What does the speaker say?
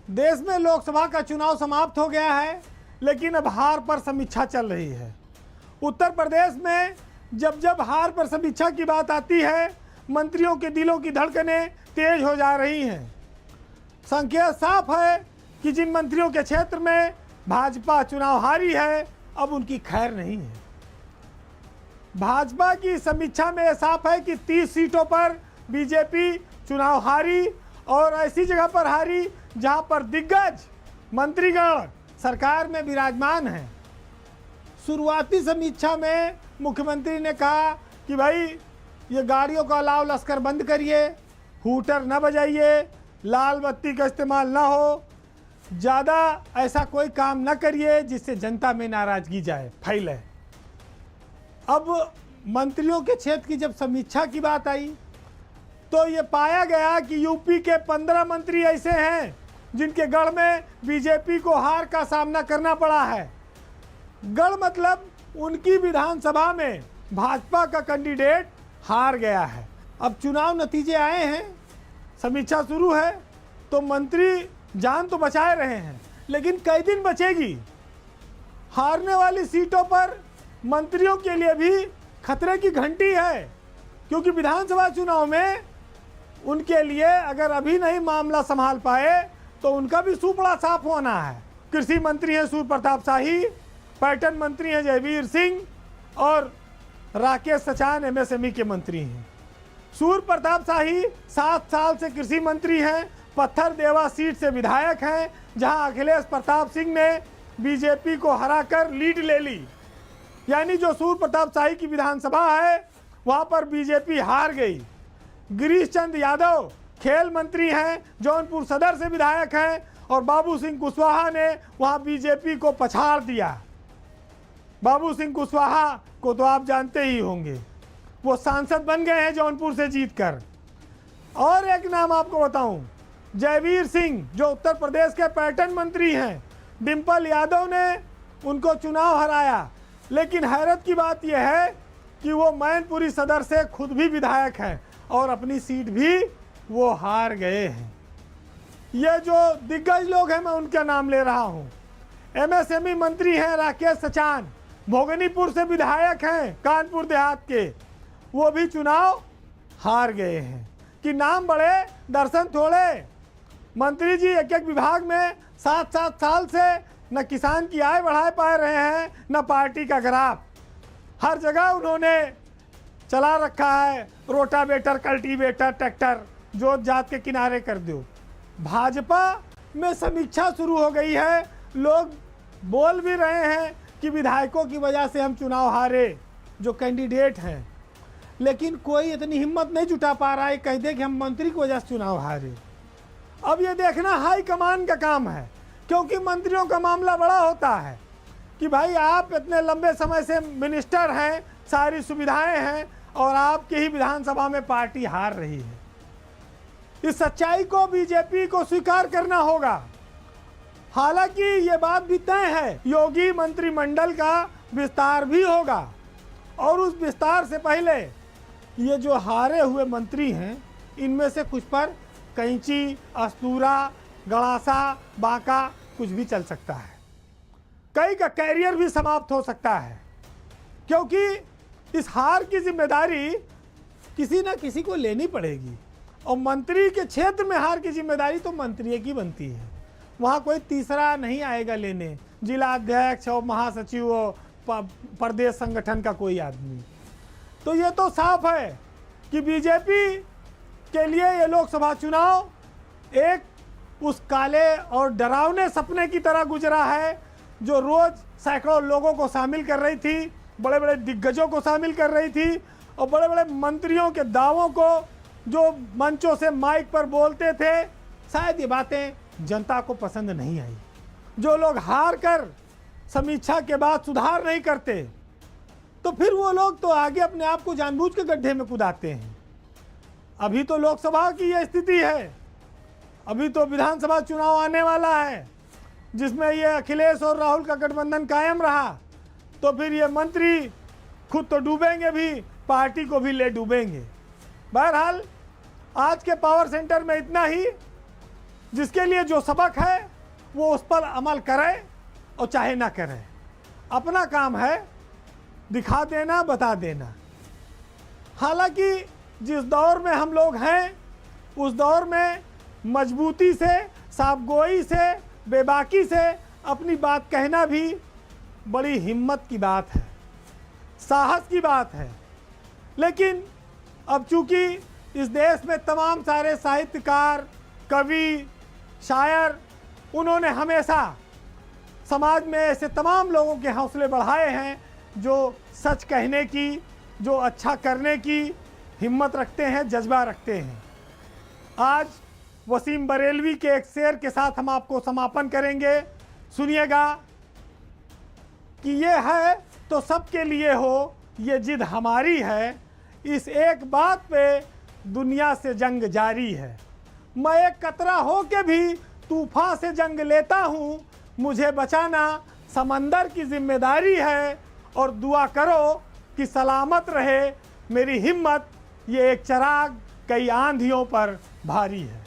देश में लोकसभा का चुनाव समाप्त हो गया है, लेकिन अब हार पर समीक्षा चल रही है। उत्तर प्रदेश में जब जब हार पर समीक्षा की बात आती है, मंत्रियों के दिलों की धड़कनें तेज हो जा रही हैं। संकेत साफ है कि जिन मंत्रियों के क्षेत्र में भाजपा चुनाव हारी है, अब उनकी खैर नहीं है। भाजपा की समीक्षा में साफ है कि 30 सीटों पर बीजेपी चुनाव हारी और ऐसी जगह पर हारी जहां पर दिग्गज मंत्रीगण सरकार में विराजमान हैं। शुरुआती समीक्षा में मुख्यमंत्री ने कहा कि भाई ये गाड़ियों का अलाव लश्कर बंद करिए, हूटर न बजाइए, लाल बत्ती का इस्तेमाल ना हो, ज़्यादा ऐसा कोई काम न करिए जिससे जनता में नाराज़गी फैले। अब मंत्रियों के क्षेत्र की जब समीक्षा की बात आई तो ये पाया गया कि यूपी के 15 मंत्री ऐसे हैं जिनके गढ़ में बीजेपी को हार का सामना करना पड़ा है। गढ़ मतलब उनकी विधानसभा में भाजपा का कैंडिडेट हार गया है। अब चुनाव नतीजे आए हैं, समीक्षा शुरू है, तो मंत्री जान तो बचाए रहे हैं, लेकिन कई दिन बचेगी। हारने वाली सीटों पर मंत्रियों के लिए भी खतरे की घंटी है, क्योंकि विधानसभा चुनाव में उनके लिए अगर अभी नहीं मामला संभाल पाए तो उनका भी सुपड़ा साफ होना है। कृषि मंत्री हैं सूर्य प्रताप शाही, पर्यटन मंत्री हैं जयवीर सिंह और राकेश सचान एमएसएमई के मंत्री हैं। सूर्य प्रताप शाही 7 साल से कृषि मंत्री हैं, पत्थर देवा सीट से विधायक हैं, जहां अखिलेश प्रताप सिंह ने बीजेपी को हराकर लीड ले ली। यानी जो सूर्य प्रताप शाही की विधानसभा है वहां पर बीजेपी हार गई। गिरीश चंद्र यादव खेल मंत्री हैं, जौनपुर सदर से विधायक हैं, और बाबू सिंह कुशवाहा ने वहां बीजेपी को पछाड़ दिया। बाबू सिंह कुशवाहा को तो आप जानते ही होंगे, वो सांसद बन गए हैं जौनपुर से जीतकर। और एक नाम आपको बताऊं, जयवीर सिंह जो उत्तर प्रदेश के पर्यटन मंत्री हैं, डिम्पल यादव ने उनको चुनाव हराया। लेकिन हैरत की बात यह है कि वो मैनपुरी सदर से खुद भी विधायक हैं और अपनी सीट भी वो हार गए हैं। ये जो दिग्गज लोग हैं, मैं उनका नाम ले रहा हूँ। एमएसएमई मंत्री हैं राकेश सचान, भोगनीपुर से विधायक हैं कानपुर देहात के, वो भी चुनाव हार गए हैं। कि नाम बड़े दर्शन थोड़े। मंत्री जी एक एक विभाग में 7-7 साल से न किसान की आय बढ़ा पा रहे हैं, न पार्टी का ग्राफ। हर जगह उन्होंने चला रखा है रोटावेटर, कल्टीवेटर, ट्रैक्टर, जोत जात के किनारे कर दो। भाजपा में समीक्षा शुरू हो गई है। लोग बोल भी रहे हैं कि विधायकों की वजह से हम चुनाव हारे, जो कैंडिडेट हैं, लेकिन कोई इतनी हिम्मत नहीं जुटा पा रहा है कह दे कि हम मंत्री की वजह से चुनाव हारे। अब ये देखना हाई कमान का काम है, क्योंकि मंत्रियों का मामला बड़ा होता है कि भाई आप इतने लंबे समय से मिनिस्टर हैं, सारी सुविधाएं हैं, और आपकी ही विधानसभा में पार्टी हार रही है। इस सच्चाई को बीजेपी को स्वीकार करना होगा। हालांकि ये बात भी तय है, योगी मंत्रिमंडल का विस्तार भी होगा, और उस विस्तार से पहले ये जो हारे हुए मंत्री हैं, इनमें से कुछ पर कैंची, अस्तूरा, गड़ासा, बांका कुछ भी चल सकता है। कई का कैरियर भी समाप्त हो सकता है, क्योंकि इस हार की जिम्मेदारी किसी न किसी को लेनी पड़ेगी, और मंत्री के क्षेत्र में हार की जिम्मेदारी तो मंत्री की बनती है। वहाँ कोई तीसरा नहीं आएगा लेने, जिला अध्यक्ष और महासचिव और प्रदेश संगठन का कोई आदमी। तो ये तो साफ है कि बीजेपी के लिए ये लोकसभा चुनाव एक उस काले और डरावने सपने की तरह गुजरा है, जो रोज सैकड़ों लोगों को शामिल कर रही थी, बड़े बड़े दिग्गजों को शामिल कर रही थी, और बड़े बड़े मंत्रियों के दावों को जो मंचों से माइक पर बोलते थे, शायद ये बातें जनता को पसंद नहीं आई। जो लोग हार कर समीक्षा के बाद सुधार नहीं करते, तो फिर वो लोग तो आगे अपने आप को जानबूझ के गड्ढे में कुदाते हैं। अभी तो लोकसभा की ये स्थिति है, अभी तो विधानसभा चुनाव आने वाला है, जिसमें ये अखिलेश और राहुल का गठबंधन कायम रहा, तो फिर ये मंत्री खुद तो डूबेंगे भी, पार्टी को भी ले डूबेंगे। बहरहाल आज के पावर सेंटर में इतना ही। जिसके लिए जो सबक है वो उस पर अमल करे और चाहे ना करे। अपना काम है दिखा देना, बता देना। हालांकि जिस दौर में हम लोग हैं उस दौर में मजबूती से, साफगोई से, बेबाकी से अपनी बात कहना भी बड़ी हिम्मत की बात है, साहस की बात है। लेकिन अब चूंकि इस देश में तमाम सारे साहित्यकार, कवि, शायर, उन्होंने हमेशा समाज में ऐसे तमाम लोगों के हौसले बढ़ाए हैं जो सच कहने की, जो अच्छा करने की हिम्मत रखते हैं, जज्बा रखते हैं। आज वसीम बरेलवी के एक शेर के साथ हम आपको समापन करेंगे। सुनिएगा कि ये है तो सबके लिए हो, ये जिद हमारी है, इस एक बात पे दुनिया से जंग जारी है। मैं एक कतरा हो के भी तूफान से जंग लेता हूँ, मुझे बचाना समंदर की जिम्मेदारी है। और दुआ करो कि सलामत रहे मेरी हिम्मत, ये एक चिराग कई आंधियों पर भारी है।